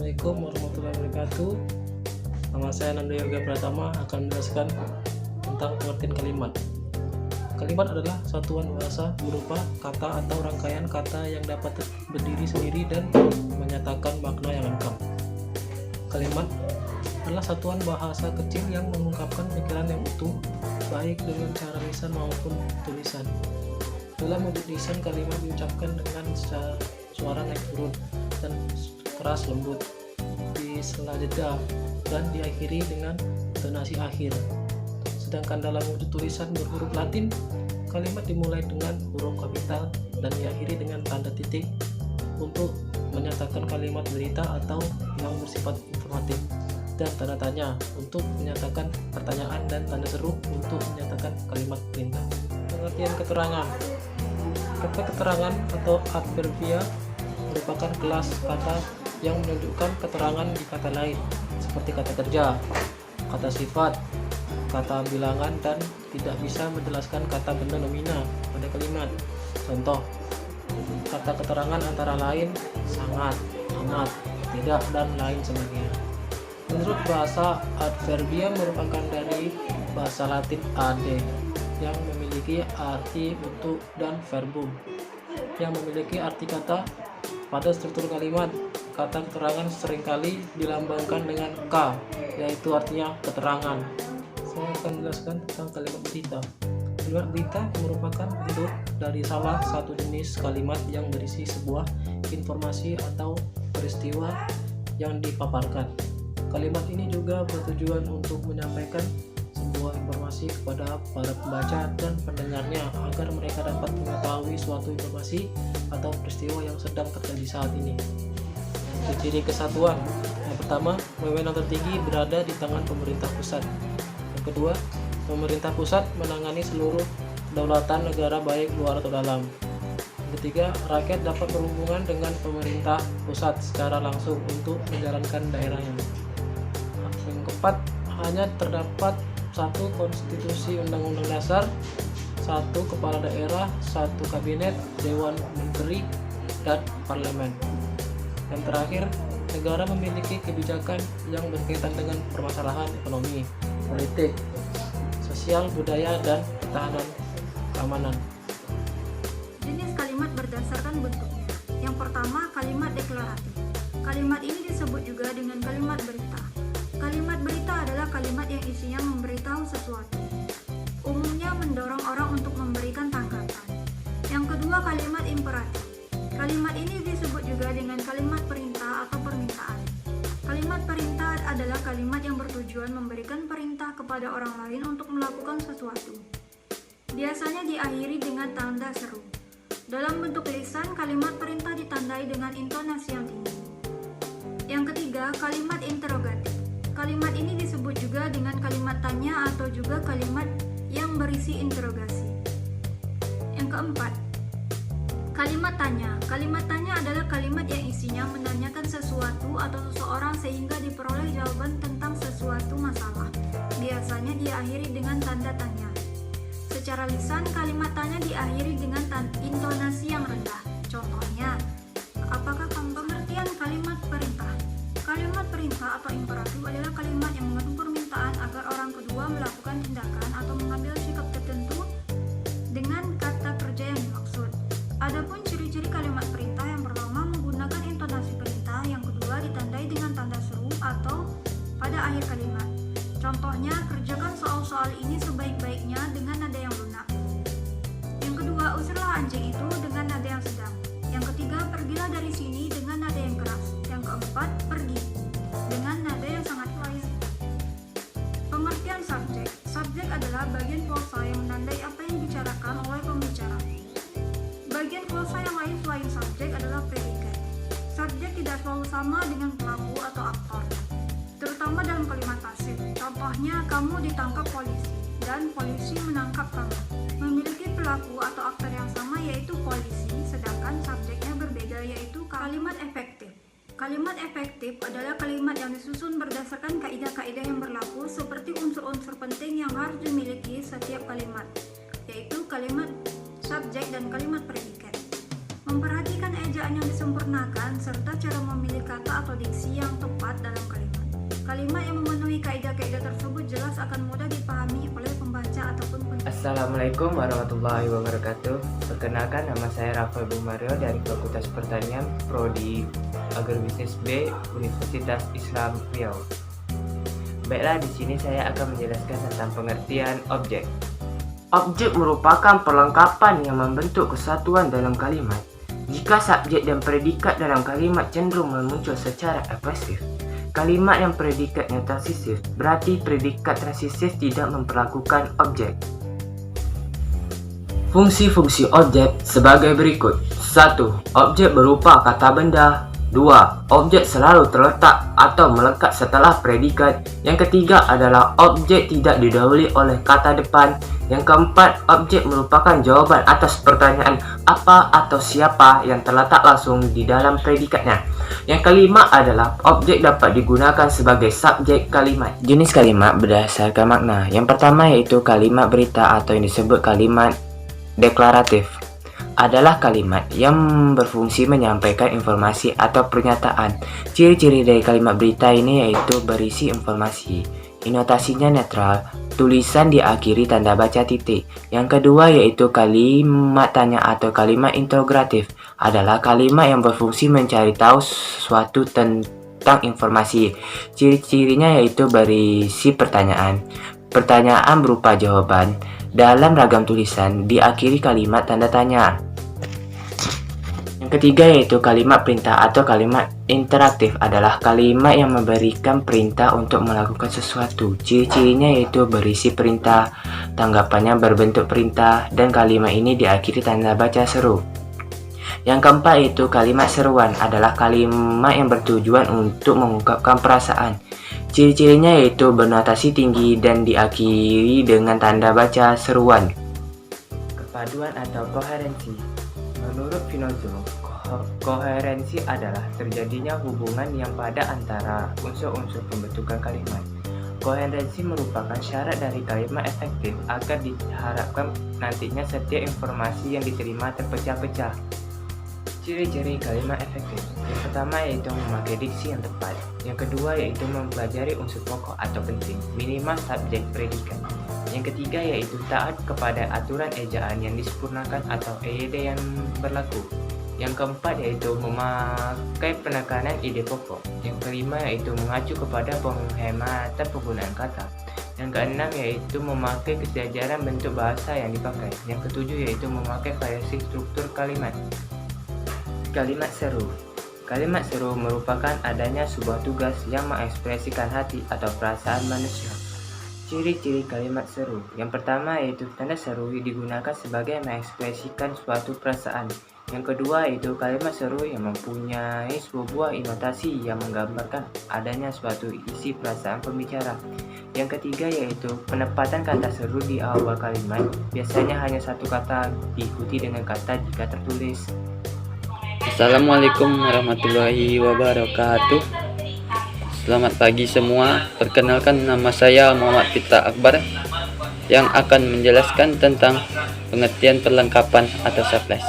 Assalamualaikum warahmatullahi wabarakatuh. Nama saya Nando Yoga Pratama akan menjelaskan tentang pengertian kalimat. Kalimat adalah satuan bahasa berupa kata atau rangkaian kata yang dapat berdiri sendiri dan menyatakan makna yang lengkap. Kalimat adalah satuan bahasa kecil yang mengungkapkan pikiran yang utuh, baik dengan cara lisan maupun tulisan. Dalam wujud lisan, kalimat diucapkan dengan suara naik turun dan keras lembut, di sela jeda, dan diakhiri dengan intonasi akhir. Sedangkan dalam wujud tulisan berhuruf Latin, kalimat dimulai dengan huruf kapital dan diakhiri dengan tanda titik untuk menyatakan kalimat berita atau yang bersifat informatif, dan tanda tanya untuk menyatakan pertanyaan, dan tanda seru untuk menyatakan kalimat perintah. Pengertian keterangan. Kata keterangan atau adverbia merupakan kelas kata yang menunjukkan keterangan di kata lain, seperti kata kerja, kata sifat, kata bilangan, dan tidak bisa menjelaskan kata benda nomina pada kalimat. Contoh, kata keterangan antara lain sangat, amat, tidak, dan lain sebagainya. Menurut bahasa, adverbia merupakan dari bahasa Latin ad, yang memiliki arti untuk, dan verbum yang memiliki arti kata. Pada struktur kalimat, kata keterangan seringkali dilambangkan dengan K, yaitu artinya keterangan. Saya akan menjelaskan tentang kalimat berita. Kalimat berita merupakan bentuk dari salah satu jenis kalimat yang berisi sebuah informasi atau peristiwa yang dipaparkan. Kalimat ini juga bertujuan untuk menyampaikan sebuah informasi kepada para pembaca dan pendengarnya agar mereka dapat mengetahui suatu informasi atau peristiwa yang sedang terjadi saat ini. Ciri kesatuan. Yang pertama, wewenang tertinggi berada di tangan pemerintah pusat. Yang kedua, pemerintah pusat menangani seluruh kedaulatan negara baik luar atau dalam. Yang ketiga, rakyat dapat berhubungan dengan pemerintah pusat secara langsung untuk menjalankan daerahnya. Yang keempat, hanya terdapat satu konstitusi undang-undang dasar, satu kepala daerah, satu kabinet, dewan menteri, dan parlemen. Dan terakhir, negara memiliki kebijakan yang berkaitan dengan permasalahan ekonomi, politik, sosial, budaya, dan pertahanan keamanan. Jenis kalimat berdasarkan bentuknya. Yang pertama, kalimat deklaratif. Kalimat ini disebut juga dengan kalimat berita. Kalimat berita adalah kalimat yang isinya memberitahu sesuatu. Umumnya mendorong orang untuk memberikan tanggapan. Yang kedua, kalimat imperatif. Kalimat ini disebut juga dengan kalimat perintah atau permintaan. Kalimat perintah adalah kalimat yang bertujuan memberikan perintah kepada orang lain untuk melakukan sesuatu. Biasanya diakhiri dengan tanda seru. Dalam bentuk lisan, kalimat perintah ditandai dengan intonasi yang tinggi. Yang ketiga, kalimat interrogatif. Kalimat ini disebut juga dengan kalimat tanya atau juga kalimat yang berisi interogasi. Yang keempat, kalimat tanya. Kalimat tanya adalah kalimat yang isinya menanyakan sesuatu atau seseorang sehingga diperoleh jawaban tentang sesuatu masalah. Biasanya diakhiri dengan tanda tanya. Secara lisan, kalimat tanya diakhiri dengan intonasi yang rendah. Contohnya, apakah kamu pengertian kalimat perintah? Kalimat perintah atau imperatif adalah kalimat yang mengandung permintaan agar orang kedua melakukan tindakan atau mengambil sikap tertentu dengan kata kerja yang dimaksud. Adapun ciri-ciri kalimat perintah, yang pertama menggunakan intonasi perintah, yang kedua ditandai dengan tanda seru atau pada akhir kalimat. Contohnya, kerjakan soal-soal ini sebaik-baiknya dengan nada yang lunak. Yang kedua, usirlah anjing itu dengan nada yang sedang. Yang ketiga, pergilah dari sini dengan nada yang keras. Yang keempat, pergi dengan nada yang sangat lais. Pengertian subjek. Subjek adalah bagian klausa yang menandai apa yang dibicarakan oleh pembicara. Bagian klausa yang lain selain subjek adalah predikat. Subjek tidak selalu sama dengan pelaku atau aktor, terutama dalam kalimat pasif. Contohnya, kamu ditangkap polisi dan polisi menangkap kamu. Memiliki pelaku atau aktor yang sama, yaitu polisi, sedangkan subjeknya berbeda, yaitu kalimat efektif. Kalimat efektif adalah kalimat yang disusun berdasarkan kaidah-kaidah yang berlaku seperti unsur-unsur penting yang harus dimiliki setiap kalimat, yaitu kalimat subjek dan kalimat predikat. Memperhatikan ejaan yang disempurnakan serta cara memilih kata atau diksi yang tepat dalam kalimat. Kalimat yang memenuhi kaidah-kaidah tersebut jelas akan mudah dipahami oleh pembaca ataupun penulis. Assalamualaikum warahmatullahi wabarakatuh. Perkenalkan, nama saya Rafael Bumario dari Fakultas Pertanian Prodi Agribisnis B Universitas Islam Riau. Baiklah, di sini saya akan menjelaskan tentang pengertian objek. Objek merupakan perlengkapan yang membentuk kesatuan dalam kalimat. Jika subjek dan predikat dalam kalimat cenderung muncul secara ekspresif, kalimat yang predikatnya transisif, berarti predikat transisif tidak memperlakukan objek. Fungsi-fungsi objek sebagai berikut. 1. Objek berupa kata benda. 2. Objek selalu terletak atau melekat setelah predikat. Yang ketiga adalah objek tidak didahului oleh kata depan. Yang keempat, objek merupakan jawaban atas pertanyaan apa atau siapa yang terletak langsung di dalam predikatnya. Yang kelima adalah objek dapat digunakan sebagai subjek kalimat. Jenis kalimat berdasarkan makna. Yang pertama yaitu kalimat berita atau yang disebut kalimat deklaratif. Adalah kalimat yang berfungsi menyampaikan informasi atau pernyataan. Ciri-ciri dari kalimat berita ini yaitu berisi informasi. Inotasinya netral, tulisan diakhiri tanda baca titik. Yang kedua yaitu kalimat tanya atau kalimat interrogatif. Adalah kalimat yang berfungsi mencari tahu sesuatu tentang informasi. Ciri-cirinya yaitu berisi pertanyaan. Pertanyaan berupa jawaban. Dalam ragam tulisan diakhiri kalimat tanda tanya. Yang ketiga yaitu kalimat perintah atau kalimat interaktif. Adalah kalimat yang memberikan perintah untuk melakukan sesuatu. Ciri-cirinya yaitu berisi perintah, tanggapannya berbentuk perintah, dan kalimat ini diakhiri tanda baca seru. Yang keempat yaitu kalimat seruan. Adalah kalimat yang bertujuan untuk mengungkapkan perasaan. Ciri-cirinya yaitu bernotasi tinggi dan diakhiri dengan tanda baca seruan. Kepaduan atau koherensi. Menurut Spinoza, koherensi adalah terjadinya hubungan yang pada antara unsur-unsur pembentukan kalimat. Koherensi merupakan syarat dari kalimat efektif agar diharapkan nantinya setiap informasi yang diterima terpecah-pecah. Ciri-ciri kalimat efektif. Yang pertama yaitu memakai diksi yang tepat. Yang kedua yaitu mempelajari unsur pokok atau penting, minimal subjek predikat. Yang ketiga yaitu taat kepada aturan ejaan yang disempurnakan atau EYD yang berlaku. Yang keempat yaitu memakai penekanan ide pokok. Yang kelima yaitu mengacu kepada penghematan penggunaan kata. Yang keenam yaitu memakai kesejaran bentuk bahasa yang dipakai. Yang ketujuh yaitu memakai variasi struktur kalimat. Kalimat seru. Kalimat seru merupakan adanya sebuah tugas yang mengekspresikan hati atau perasaan manusia. Ciri-ciri kalimat seru. Yang pertama yaitu tanda seru digunakan sebagai mengekspresikan suatu perasaan. Yang kedua yaitu kalimat seru yang mempunyai sebuah inotasi yang menggambarkan adanya suatu isi perasaan pembicara. Yang ketiga yaitu penempatan kata seru di awal kalimat. Biasanya hanya satu kata diikuti dengan kata jika tertulis. Assalamualaikum warahmatullahi wabarakatuh. Selamat pagi semua. Perkenalkan, nama saya Muhammad Fita Akbar yang akan menjelaskan tentang pengertian perlengkapan atau surplus.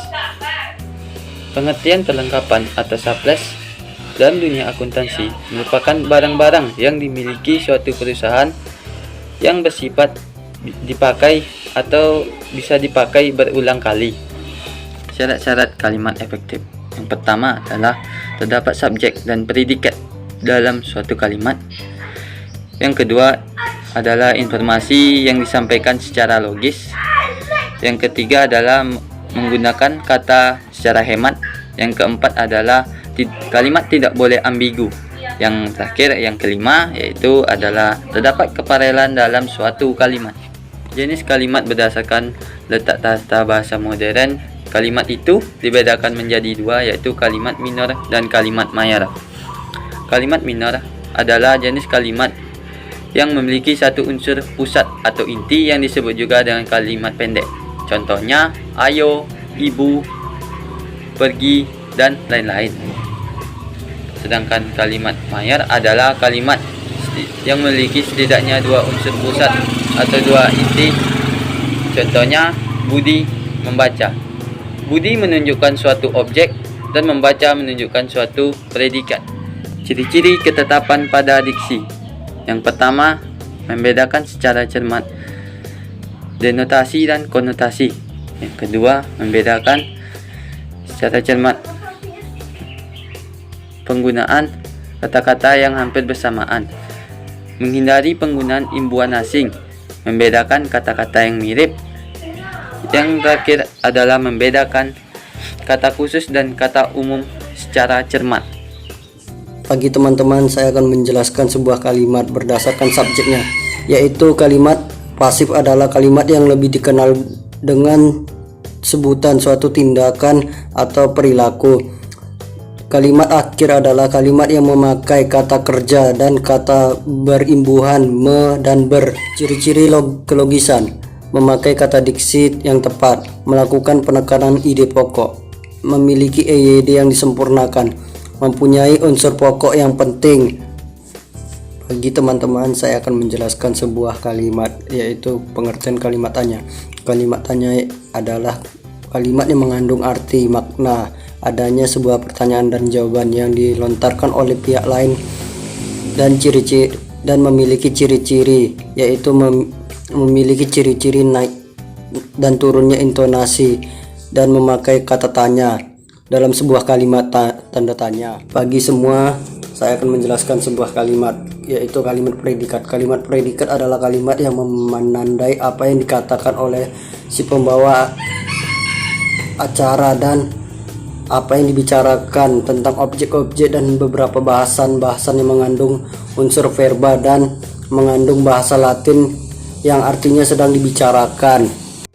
Pengertian perlengkapan atau surplus dalam dunia akuntansi merupakan barang-barang yang dimiliki suatu perusahaan yang bersifat dipakai atau bisa dipakai berulang kali. Syarat-syarat kalimat efektif. Yang pertama adalah terdapat subjek dan predikat dalam suatu kalimat. Yang kedua adalah informasi yang disampaikan secara logis. Yang ketiga adalah menggunakan kata secara hemat. Yang keempat adalah kalimat tidak boleh ambigu. Yang terakhir, yang kelima, yaitu adalah terdapat keparelan dalam suatu kalimat. Jenis kalimat berdasarkan letak tata bahasa modern. Kalimat itu dibedakan menjadi dua, yaitu kalimat minor dan kalimat mayor. Kalimat minor adalah jenis kalimat yang memiliki satu unsur pusat atau inti yang disebut juga dengan kalimat pendek. Contohnya, ayo, ibu, pergi, dan lain-lain. Sedangkan kalimat mayor adalah kalimat yang memiliki setidaknya dua unsur pusat atau dua inti. Contohnya, Budi membaca. Budi menunjukkan suatu objek dan membaca menunjukkan suatu predikat. Ciri-ciri ketetapan pada diksi. Yang pertama, membedakan secara cermat denotasi dan konotasi. Yang kedua, membedakan secara cermat penggunaan kata-kata yang hampir bersamaan. Menghindari penggunaan imbuhan asing, membedakan kata-kata yang mirip. Yang terakhir adalah membedakan kata khusus dan kata umum secara cermat. Bagi teman-teman, saya akan menjelaskan sebuah kalimat berdasarkan subjeknya, yaitu kalimat pasif adalah kalimat yang lebih dikenal dengan sebutan suatu tindakan atau perilaku. Kalimat akhir adalah kalimat yang memakai kata kerja dan kata berimbuhan me dan ber. Ciri-ciri kelogisan: memakai kata diksi yang tepat, melakukan penekanan ide pokok, memiliki EYD yang disempurnakan, mempunyai unsur pokok yang penting. Bagi teman-teman, saya akan menjelaskan sebuah kalimat, yaitu pengertian kalimat tanya. Kalimat tanya adalah kalimat yang mengandung arti, makna, adanya sebuah pertanyaan dan jawaban yang dilontarkan oleh pihak lain, dan ciri-ciri dan memiliki ciri-ciri, yaitu memiliki ciri-ciri naik dan turunnya intonasi dan memakai kata tanya dalam sebuah kalimat tanda tanya. Bagi semua, saya akan menjelaskan sebuah kalimat, yaitu kalimat predikat. Kalimat predikat adalah kalimat yang menandai apa yang dikatakan oleh si pembawa acara dan apa yang dibicarakan tentang objek-objek dan beberapa bahasan-bahasan yang mengandung unsur verba dan mengandung bahasa Latin yang artinya sedang dibicarakan.